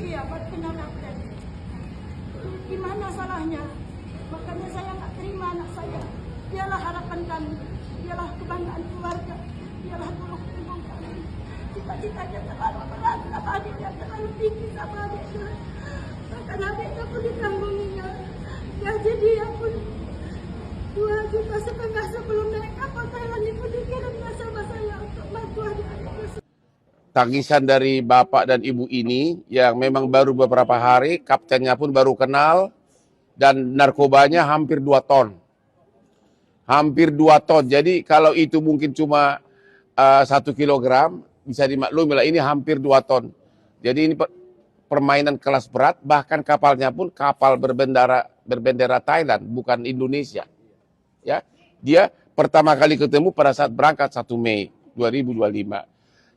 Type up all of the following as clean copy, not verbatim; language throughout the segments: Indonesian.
Iya, baru kenal kapten. Gimana salahnya? Makanya saya nggak terima anak saya. Dialah harapan kami, dialah kebanggaan keluarga, dialah tulung punggung kami. Cita-citanya terlalu berat, sama adiknya terlalu tinggi sama adiknya. Bahkan adiknya pun ditanggunginya. Gaji dia pun 2,5 juta sebelum naik kapal Thailand itu dikirimnya sama saya untuk bantu adik-adiknya. Tangisan dari bapak dan ibu ini yang memang baru beberapa hari, kaptennya pun baru kenal, dan narkobanya hampir 2 ton. Hampir 2 ton. Jadi kalau itu mungkin cuma 1 kilogram, bisa dimaklumi lah ini hampir 2 ton. Jadi ini permainan kelas berat, bahkan kapalnya pun kapal berbendera Thailand, bukan Indonesia. Ya, dia pertama kali ketemu pada saat berangkat 1 Mei 2025.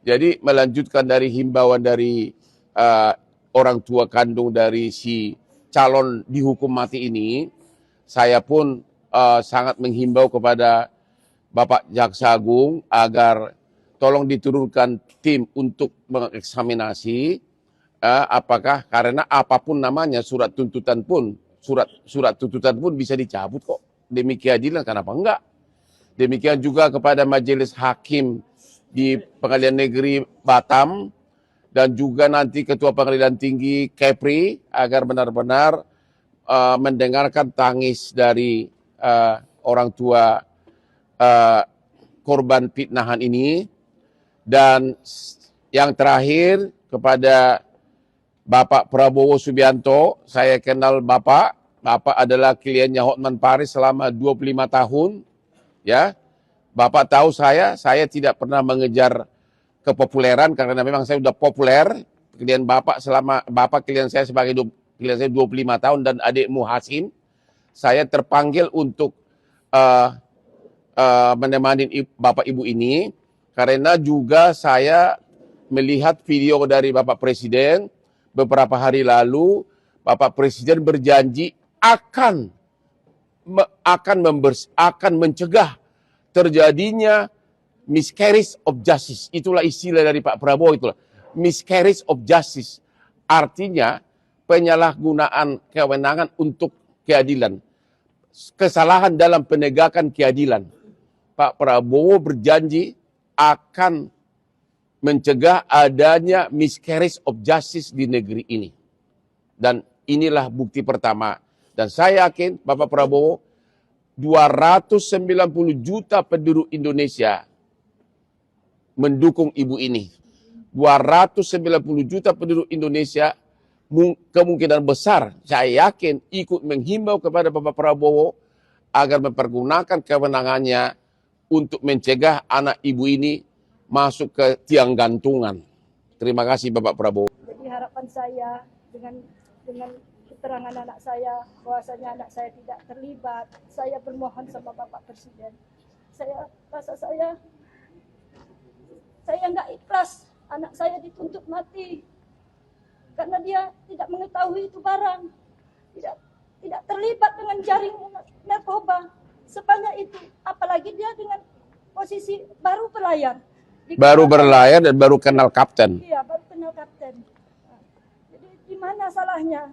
Jadi melanjutkan dari himbauan dari orang tua kandung dari si calon dihukum mati ini, saya pun sangat menghimbau kepada Bapak Jaksa Agung agar tolong diturunkan tim untuk mengeksaminasi apakah, karena apapun namanya surat tuntutan pun bisa dicabut kok demi keadilan, kenapa enggak? Demikian juga kepada majelis hakim di Pengadilan Negeri Batam dan juga nanti Ketua Pengadilan Tinggi Kepri agar benar-benar mendengarkan tangis dari orang tua korban fitnahan ini. Dan yang terakhir kepada Bapak Prabowo Subianto, saya kenal Bapak adalah kliennya Hotman Paris selama 25 tahun, ya. Bapak tahu saya tidak pernah mengejar kepopuleran karena memang saya sudah populer. Klien Bapak klien saya sebagai klien saya 25 tahun dan adikmu Hasim, saya terpanggil untuk menemani Bapak Ibu ini karena juga saya melihat video dari Bapak Presiden beberapa hari lalu. Bapak Presiden berjanji akan mencegah terjadinya miscarriage of justice. Itulah istilah dari Pak Prabowo, itulah miscarriage of justice. Artinya penyalahgunaan kewenangan untuk keadilan. Kesalahan dalam penegakan keadilan. Pak Prabowo berjanji akan mencegah adanya miscarriage of justice di negeri ini. Dan inilah bukti pertama. Dan saya yakin Bapak Prabowo, 290 juta penduduk Indonesia mendukung ibu ini. 290 juta penduduk Indonesia kemungkinan besar, saya yakin, ikut menghimbau kepada Bapak Prabowo agar mempergunakan kewenangannya untuk mencegah anak ibu ini masuk ke tiang gantungan. Terima kasih Bapak Prabowo. Jadi harapan saya dengan keterangan anak saya bahwasanya anak saya tidak terlibat, saya bermohon sama Bapak Presiden. Saya nggak ikhlas anak saya dituntut mati karena dia tidak mengetahui itu barang, tidak terlibat dengan jaring narkoba sebanyak itu, apalagi dia dengan posisi baru berlayar. Baru berlayar dan baru kenal kapten. Iya, baru kenal kapten. Jadi gimana salahnya?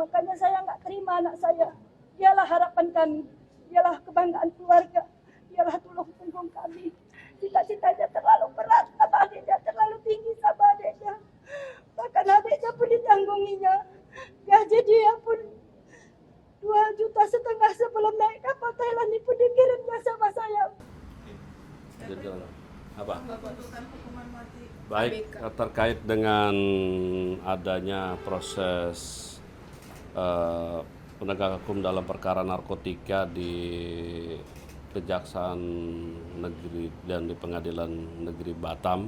Makanya saya nggak terima anak saya. Dialah harapan kami, dialah kebanggaan keluarga, dialah tulang punggung kami. Cita-citanya terlalu berat, sama adiknya terlalu tinggi sama adiknya. Bahkan adiknya pun ditanggunginya. Gaji dia pun 2,5 juta sebelum naik kapal Thailand itu dikirimnya sama saya. Apa? Baik, terkait dengan adanya proses penegak hukum dalam perkara narkotika di Kejaksaan Negeri dan di Pengadilan Negeri Batam,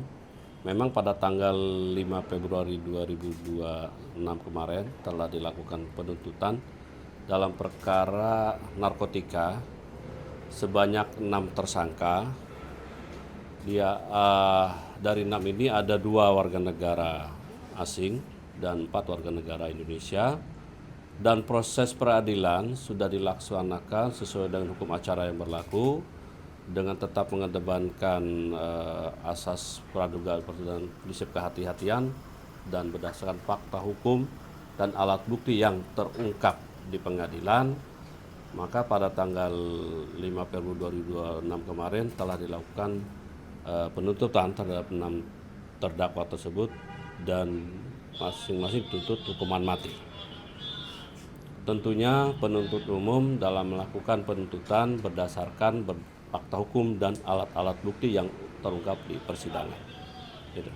memang pada tanggal 5 Februari 2026 kemarin telah dilakukan penuntutan dalam perkara narkotika sebanyak 6 tersangka. Dari 6 ini ada 2 warga negara asing dan 4 warga negara Indonesia. Dan proses peradilan sudah dilaksanakan sesuai dengan hukum acara yang berlaku dengan tetap mengedepankan asas praduga dan prinsip kehati-hatian dan berdasarkan fakta hukum dan alat bukti yang terungkap di pengadilan, maka pada tanggal 5 Februari 2026 kemarin telah dilakukan penuntutan terhadap 6 terdakwa tersebut dan masing-masing dituntut hukuman mati. Tentunya penuntut umum dalam melakukan penuntutan berdasarkan fakta hukum dan alat-alat bukti yang terungkap di persidangan. Gitu.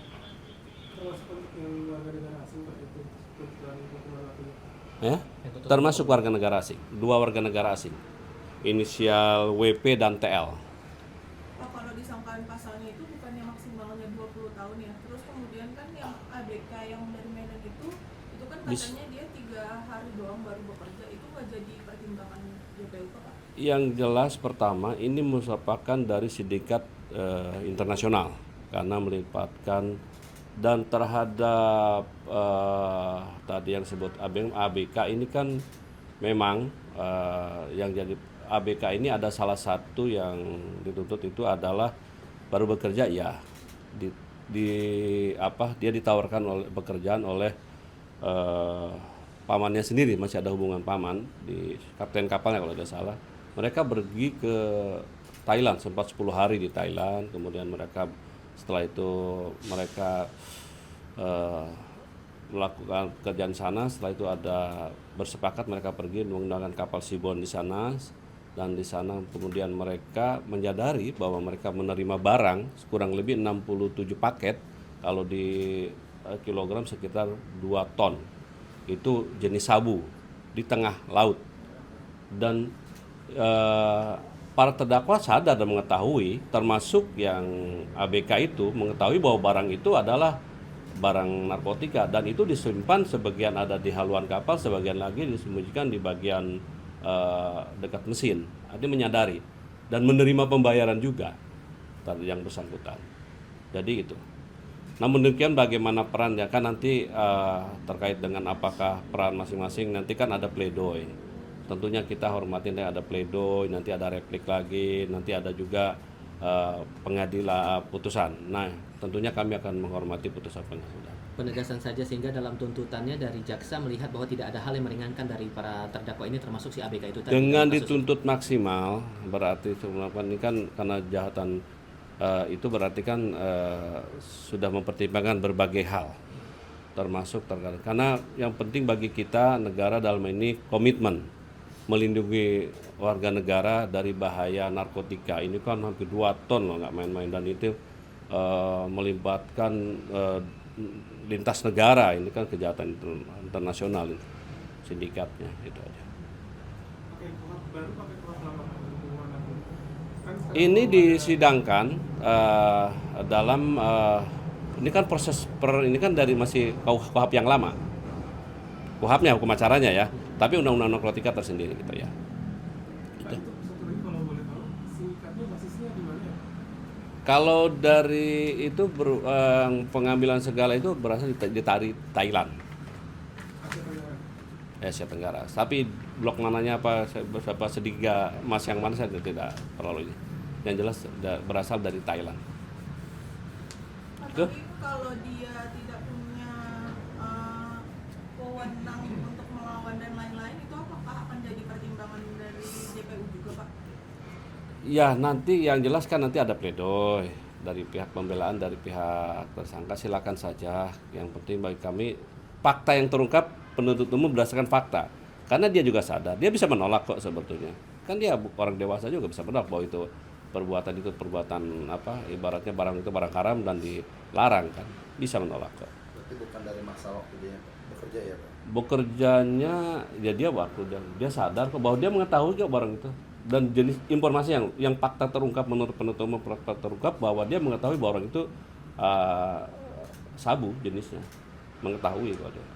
Ya, termasuk warga negara asing, 2 warga negara asing, inisial WP dan TL. Oh, kalau disangkakan pasalnya itu bukannya maksimalnya 20 tahun ya, terus kemudian kan yang ABK yang dari Medan itu kan katanya dia 3 hari doang baru bekerja, itu nggak jadi pertimbangan JPU Pak? Yang jelas pertama ini merupakan dari sindikat internasional karena melibatkan dan terhadap tadi yang disebut ABK ini kan memang yang jadi ABK ini ada salah satu yang dituntut itu adalah baru bekerja ya dia ditawarkan oleh pekerjaan oleh pamannya sendiri, masih ada hubungan paman di kapten kapalnya kalau tidak salah. Mereka pergi ke Thailand, sempat 10 hari di Thailand, kemudian setelah itu mereka melakukan pekerjaan di sana. Setelah itu ada bersepakat mereka pergi menggunakan kapal Seabourn di sana, dan di sana kemudian mereka menyadari bahwa mereka menerima barang kurang lebih 67 paket, kalau di kilogram sekitar 2 ton. Itu jenis sabu di tengah laut. Dan para terdakwa sadar dan mengetahui, termasuk yang ABK itu mengetahui bahwa barang itu adalah barang narkotika, dan itu disimpan sebagian ada di haluan kapal, sebagian lagi disembunyikan di bagian dekat mesin. Dia menyadari dan menerima pembayaran juga yang bersangkutan. Jadi itu. Namun demikian bagaimana perannya kan nanti terkait dengan apakah peran masing-masing, nanti kan ada pledoi. Tentunya kita hormatin ada pledoi, nanti ada replik lagi, nanti ada juga pengadilan putusan. Nah, tentunya kami akan menghormati putusan pengadilan. Penegasan saja sehingga dalam tuntutannya dari jaksa melihat bahwa tidak ada hal yang meringankan dari para terdakwa ini, termasuk si ABK itu tadi. Dengan dituntut maksimal berarti ini kan karena kejahatan itu berarti kan sudah mempertimbangkan berbagai hal, termasuk karena yang penting bagi kita negara dalam ini komitmen melindungi warga negara dari bahaya narkotika. Ini kan hampir 2 ton loh, nggak main-main, dan itu melibatkan lintas negara. Ini kan kejahatan internasional sindikatnya, itu aja. Ini disidangkan dalam ini kan proses ini kan dari masih KUHP yang lama. KUHP-nya hukum acaranya ya, tapi undang-undang narkotika tersendiri gitu ya. Itu. Kalau dari itu pengambilan segala itu berasal dari Thailand, Asia Tenggara. Tapi blok mananya apa sedikit emas yang mana saya tidak terlalu ini. Yang jelas berasal dari Thailand. Tapi kalau dia tidak punya wewenang untuk melawan dan lain-lain, itu apakah akan jadi pertimbangan dari JPU juga Pak? Ya nanti yang jelas kan nanti ada pledoi dari pihak pembelaan, dari pihak tersangka, silakan saja. Yang penting bagi kami fakta yang terungkap, penuntut umum berdasarkan fakta. Karena dia juga sadar, dia bisa menolak kok sebetulnya. Kan dia orang dewasa juga bisa menolak bahwa itu perbuatan apa, ibaratnya barang itu barang haram dan dilarang kan. Bisa menolak kok. Berarti bukan dari masa waktu dia bekerja ya Pak? Bekerjanya ya dia waktu dia sadar kok bahwa dia mengetahui kok barang itu. Dan jenis informasi yang fakta terungkap menurut penuntut umum, fakta terungkap bahwa dia mengetahui bahwa orang itu sabu jenisnya, mengetahui kok dia.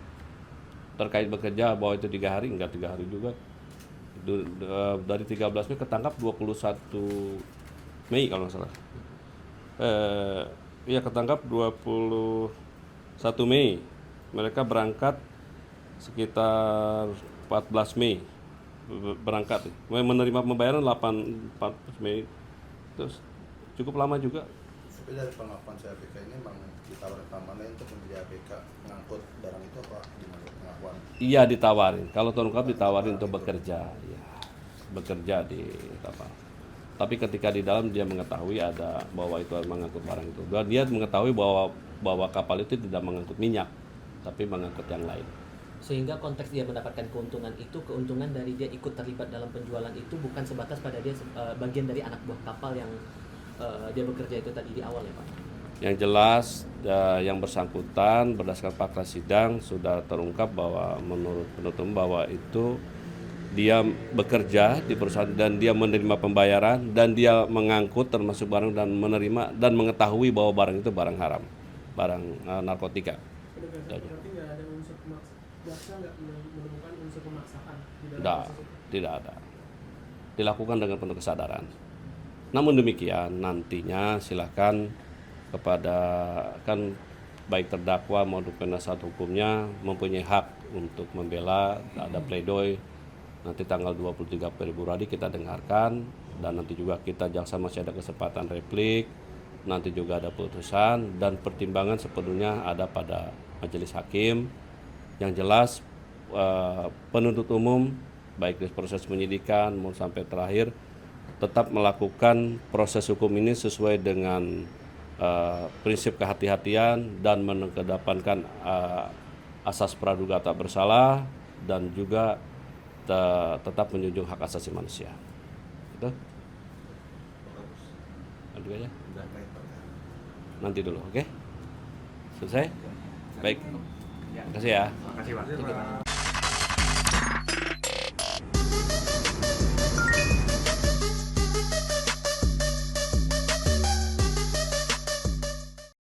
Terkait bekerja bahwa itu 3 hari, enggak 3 hari juga. Dari 13 Mei ketangkap 21 Mei kalau nggak salah. Iya ketangkap 21 Mei. Mereka berangkat sekitar 14 Mei. Berangkat, menerima pembayaran 14 Mei, terus cukup lama juga. Tapi dari pengakuan si ABK ini memang ditawarin keamanan untuk menjadi ABK mengangkut barang itu apa gimana pengakuan? Iya ditawarin. Kalau terungkap ditawarin untuk bekerja, ya, bekerja di kapal. Tapi ketika di dalam dia mengetahui ada bahwa itu mengangkut barang itu. Dan dia mengetahui bahwa kapal itu tidak mengangkut minyak, tapi mengangkut yang lain. Sehingga konteks dia mendapatkan keuntungan itu, keuntungan dari dia ikut terlibat dalam penjualan itu bukan sebatas pada dia bagian dari anak buah kapal yang dia bekerja itu tadi di awal ya Pak. Yang jelas yang bersangkutan berdasarkan fakta sidang sudah terungkap bahwa menurut penuntut bahwa itu dia bekerja di perusahaan dan dia menerima pembayaran dan dia mengangkut termasuk barang dan menerima dan mengetahui bahwa barang itu barang haram, barang narkotika. Berarti nggak ada unsur pemaksaan, jaksa nggak menemukan unsur pemaksaan di dalam Tidak, kasus itu? tidak ada. Dilakukan dengan penuh kesadaran. Namun demikian nantinya silakan kepada kan baik terdakwa maupun penasihat hukumnya mempunyai hak untuk membela, ada pledoi. Nanti tanggal 23 Februari kita dengarkan dan nanti juga kita jaksa masih ada kesempatan replik. Nanti juga ada putusan dan pertimbangan sepenuhnya ada pada majelis hakim. Yang jelas penuntut umum baik di proses penyidikan maupun sampai terakhir tetap melakukan proses hukum ini sesuai dengan prinsip kehati-hatian dan mengedepankan asas praduga tak bersalah dan juga tetap menjunjung hak asasi manusia. Itu? Nanti aja. Nanti dulu, oke? Selesai? Baik. Terima kasih ya. Terima kasih Pak.